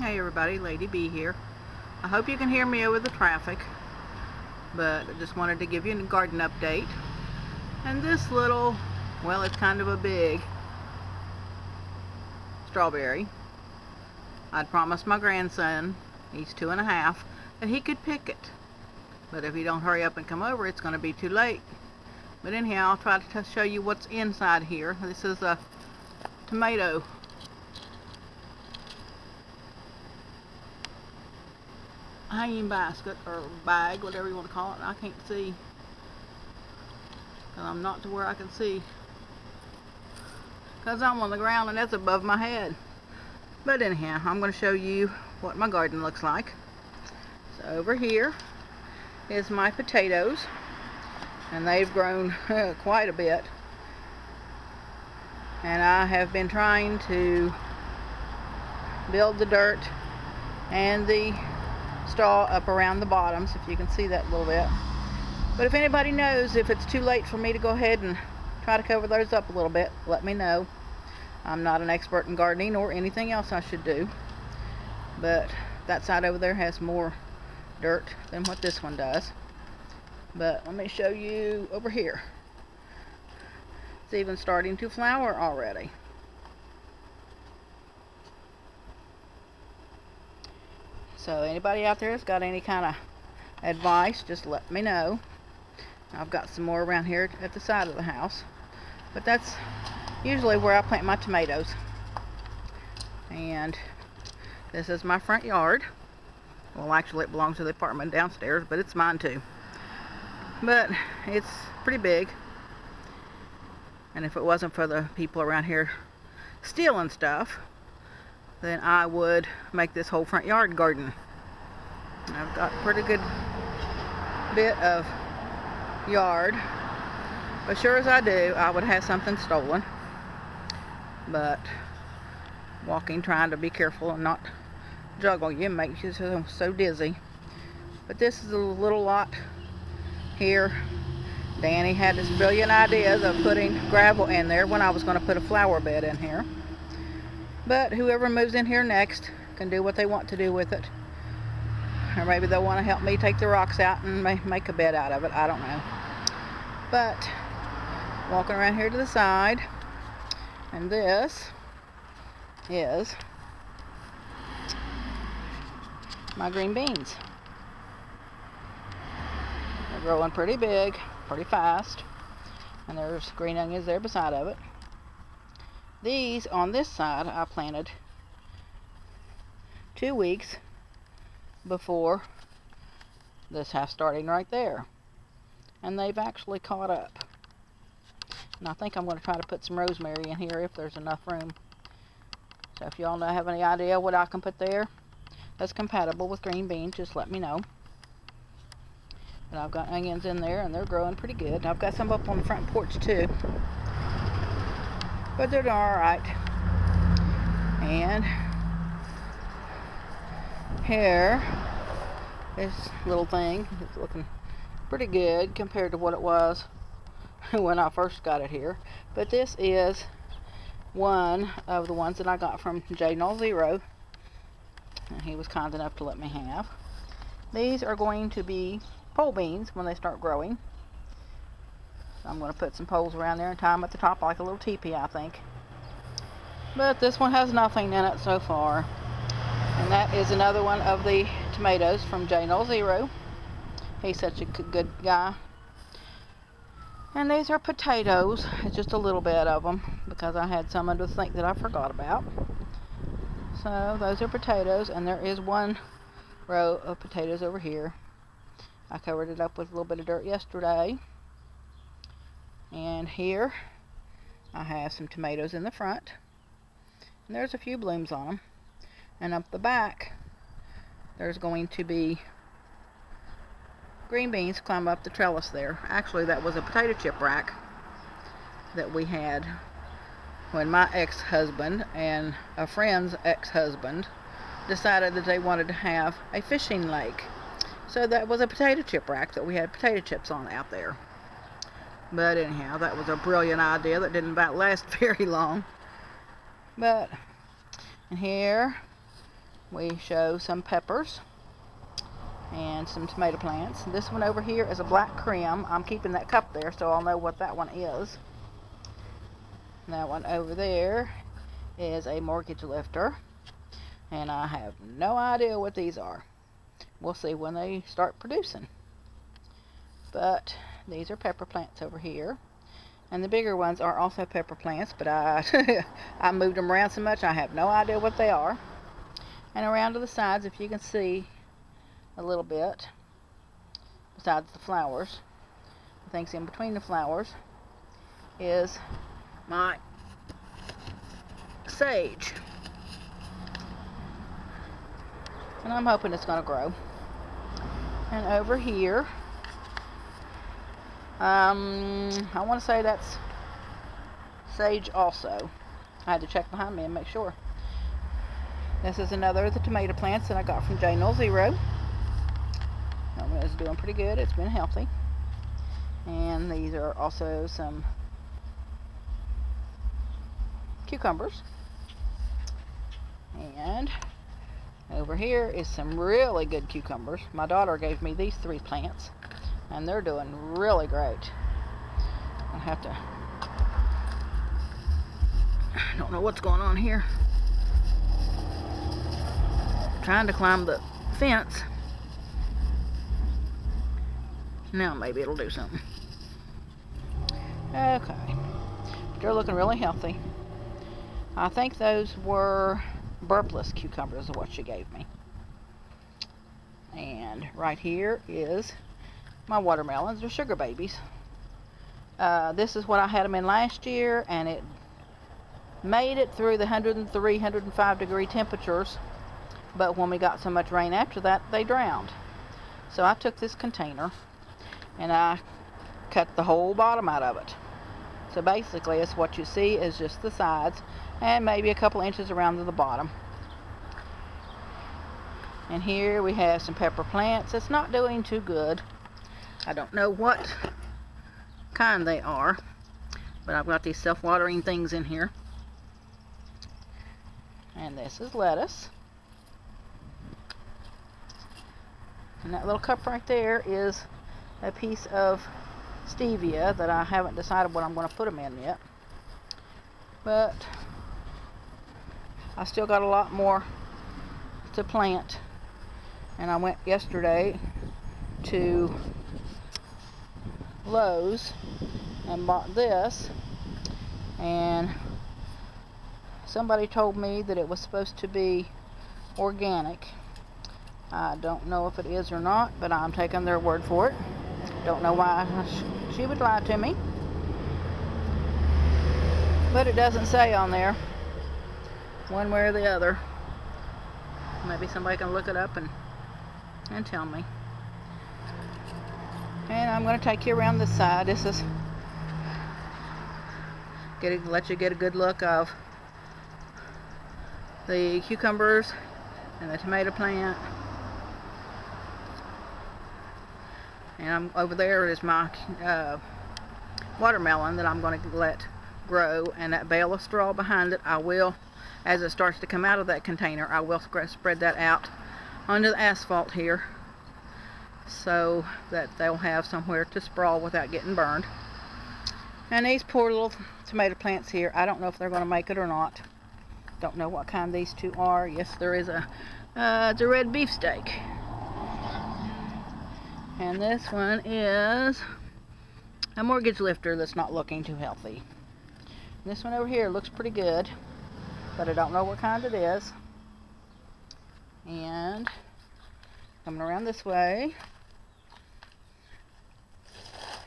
Hey everybody, Lady B here. I hope you can hear me over the traffic, but I just wanted to give you a garden update. And this little, well, it's kind of a big strawberry. I'd promised my grandson, he's 2.5, that he could pick it. But if he don't hurry up and come over, it's going to be too late. But anyhow, I'll try to show you what's inside here. This is a tomato hanging basket or bag, whatever you want to call it. I can't see because I'm not to where I can see because I'm on the ground and that's above my head. But anyhow, I'm going to show you what my garden looks like. So over here is my potatoes, and they've grown quite a bit, and I have been trying to build the dirt and the straw up around the bottoms, if you can see that a little bit. But if anybody knows if it's too late for me to go ahead and try to cover those up a little bit, let me know. I'm not an expert in gardening or anything else I should do, but that side over there has more dirt than what this one does. But let me show you over here. It's even starting to flower already. So anybody out there that's got any kind of advice, just let me know. I've got some more around here at the side of the house, but that's usually where I plant my tomatoes. And this is my front yard. Well, actually it belongs to the apartment downstairs, but it's mine too. But it's pretty big, and if it wasn't for the people around here stealing stuff, then I would make this whole front yard garden. I've got a pretty good bit of yard, but sure as I do, I would have something stolen. But walking, trying to be careful and not juggle you, makes you so dizzy. But this is a little lot here. Danny had this brilliant idea of putting gravel in there when I was going to put a flower bed in here. But whoever moves in here next can do what they want to do with it. Or maybe they'll want to help me take the rocks out and make a bed out of it. I don't know. But walking around here to the side, and this is my green beans. They're growing pretty big, pretty fast. And there's green onions there beside of it. These on this side I planted 2 weeks before this half starting right there, and they've actually caught up. And I think I'm going to try to put some rosemary in here if there's enough room. So if y'all have any idea what I can put there that's compatible with green beans, just let me know. But I've got onions in there and they're growing pretty good. I've got some up on the front porch too, but they're doing alright. And here, this little thing is looking pretty good compared to what it was when I first got it here. But this is one of the ones that I got from J00, and he was kind enough to let me have. These are going to be pole beans when they start growing. So I'm going to put some poles around there and tie them at the top like a little teepee, I think. But this one has nothing in it so far. And that is another one of the tomatoes from J00. He's such a good guy. And these are potatoes. It's just a little bit of them because I had some under the sink that I forgot about. So those are potatoes, and there is one row of potatoes over here. I covered it up with a little bit of dirt yesterday. And here I have some tomatoes in the front, and there's a few blooms on them. And up the back there's going to be green beans climb up the trellis there. Actually, that was a potato chip rack that we had when my ex-husband and a friend's ex-husband decided that they wanted to have a fishing lake. So that was a potato chip rack that we had potato chips on out there. But anyhow, that was a brilliant idea that didn't about last very long. But and here we show some peppers and some tomato plants. This one over here is a black creme. I'm keeping that cup there so I'll know what that one is. That one over there is a mortgage lifter, and I have no idea what these are. We'll see when they start producing. But these are pepper plants over here, and the bigger ones are also pepper plants, but I I moved them around so much I have no idea what they are. And around to the sides, if you can see a little bit, besides the flowers, the things in between the flowers is my sage, and I'm hoping it's going to grow. And over here, I want to say that's sage also. I had to check behind me and make sure. This is another of the tomato plants that I got from J0. It's doing pretty good. It's been healthy. And these are also some cucumbers. And over here is some really good cucumbers. My daughter gave me these 3 plants, and they're doing really great. I have to, I don't know what's going on here. I'm trying to climb the fence. Now maybe it'll do something. Okay. They're looking really healthy. I think those were burpless cucumbers is what she gave me. And right here is my watermelons. They're sugar babies. This is what I had them in last year, and it made it through the 103, 105 degree temperatures, but when we got so much rain after that, they drowned. So I took this container and I cut the whole bottom out of it. So basically it's what you see is just the sides and maybe a couple inches around to the bottom. And here we have some pepper plants. It's not doing too good. I don't know what kind they are, but I've got these self-watering things in here. And this is lettuce. And that little cup right there is a piece of stevia that I haven't decided what I'm going to put them in yet. But I still got a lot more to plant. And I went yesterday to Lowe's and bought this, and somebody told me that it was supposed to be organic. I don't know if it is or not, but I'm taking their word for it. Don't know why she would lie to me, but it doesn't say on there one way or the other. Maybe somebody can look it up and tell me. And I'm going to take you around this side. This is let you get a good look of the cucumbers and the tomato plant. And over there is my watermelon that I'm going to let grow, and that bale of straw behind it, I will, as it starts to come out of that container, I will spread that out onto the asphalt here so that they'll have somewhere to sprawl without getting burned. And these poor little tomato plants here, I don't know if they're going to make it or not. Don't know what kind these two are. Yes, there is it's a red beefsteak. And this one is a mortgage lifter that's not looking too healthy. And this one over here looks pretty good, but I don't know what kind it is. And coming around this way,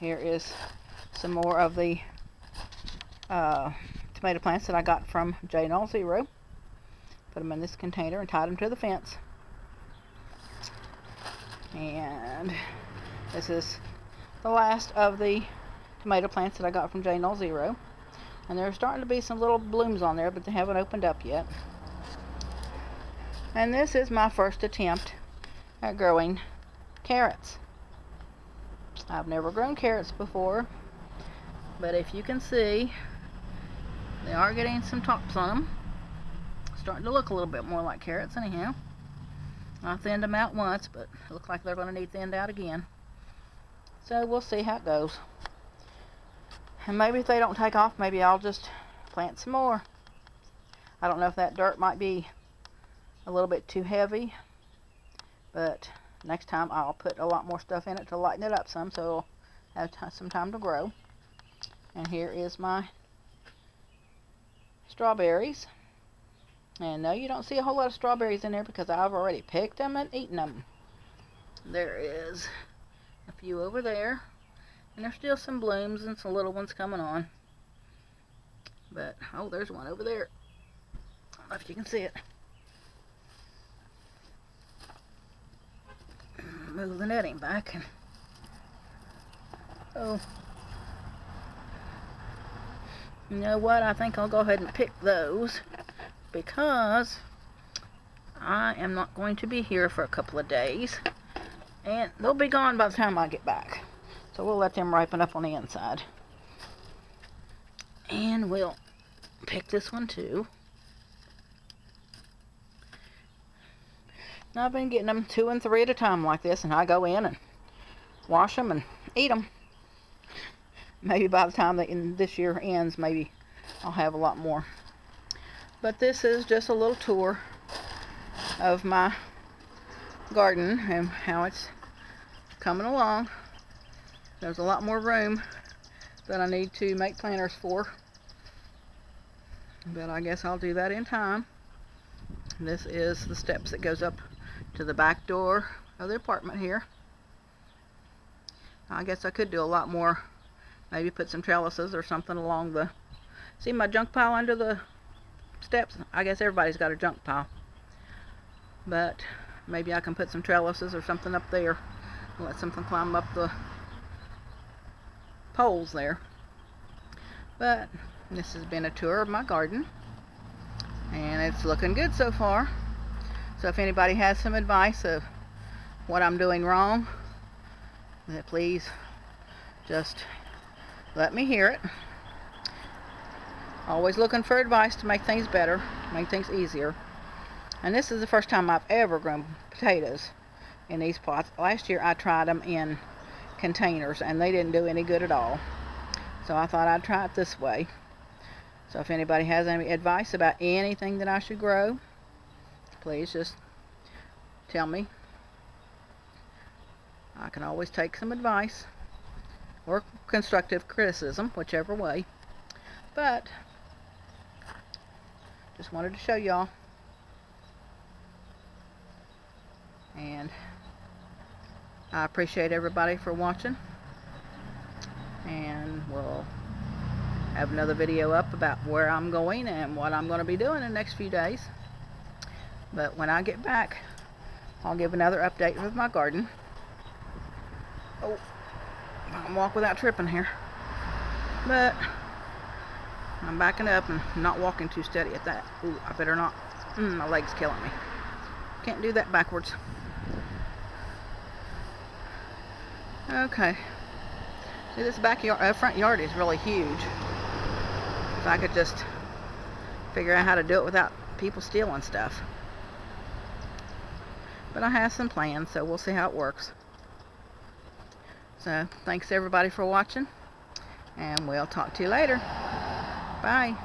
here is some more of the tomato plants that I got from J0. Put them in this container and tied them to the fence. And this is the last of the tomato plants that I got from J0. And there's starting to be some little blooms on there, but they haven't opened up yet. And this is my first attempt at growing carrots. I've never grown carrots before, but if you can see, they are getting some tops on them. Starting to look a little bit more like carrots anyhow. I thinned them out once, but it looks like they're going to need thinned out again. So we'll see how it goes. And maybe if they don't take off, maybe I'll just plant some more. I don't know if that dirt might be a little bit too heavy, but next time I'll put a lot more stuff in it to lighten it up some, so it'll have some time to grow. And here is my strawberries. And no, you don't see a whole lot of strawberries in there because I've already picked them and eaten them. There is a few over there, and there's still some blooms and some little ones coming on. But, oh, there's one over there. I don't know if you can see it. Move the netting back. And oh, you know what? I think I'll go ahead and pick those, because I am not going to be here for a couple of days, and they'll be gone by the time I get back. So we'll let them ripen up on the inside. And we'll pick this one too. Now, I've been getting them 2 and 3 at a time like this, and I go in and wash them and eat them. Maybe by the time this year ends, maybe I'll have a lot more. But this is just a little tour of my garden and how it's coming along. There's a lot more room that I need to make planters for, but I guess I'll do that in time. This is the steps that goes up to the back door of the apartment here. I guess I could do a lot more, maybe put some trellises or something along the, see my junk pile under the steps? I guess everybody's got a junk pile, but maybe I can put some trellises or something up there and let something climb up the poles there. But this has been a tour of my garden, and it's looking good so far. So if anybody has some advice of what I'm doing wrong, then please just let me hear it. Always looking for advice to make things better, make things easier. And this is the first time I've ever grown potatoes in these pots. Last year I tried them in containers and they didn't do any good at all. So I thought I'd try it this way. So if anybody has any advice about anything that I should grow, please just tell me. I can always take some advice or constructive criticism, whichever way. But just wanted to show y'all. And I appreciate everybody for watching. And we'll have another video up about where I'm going and what I'm going to be doing in the next few days. But when I get back, I'll give another update with my garden. Oh, I can walk without tripping here. But I'm backing up and not walking too steady at that. Ooh, I better not. My leg's killing me. Can't do that backwards. Okay. See, this front yard is really huge. If I could just figure out how to do it without people stealing stuff. But I have some plans, so we'll see how it works. So, thanks everybody for watching, and we'll talk to you later. Bye.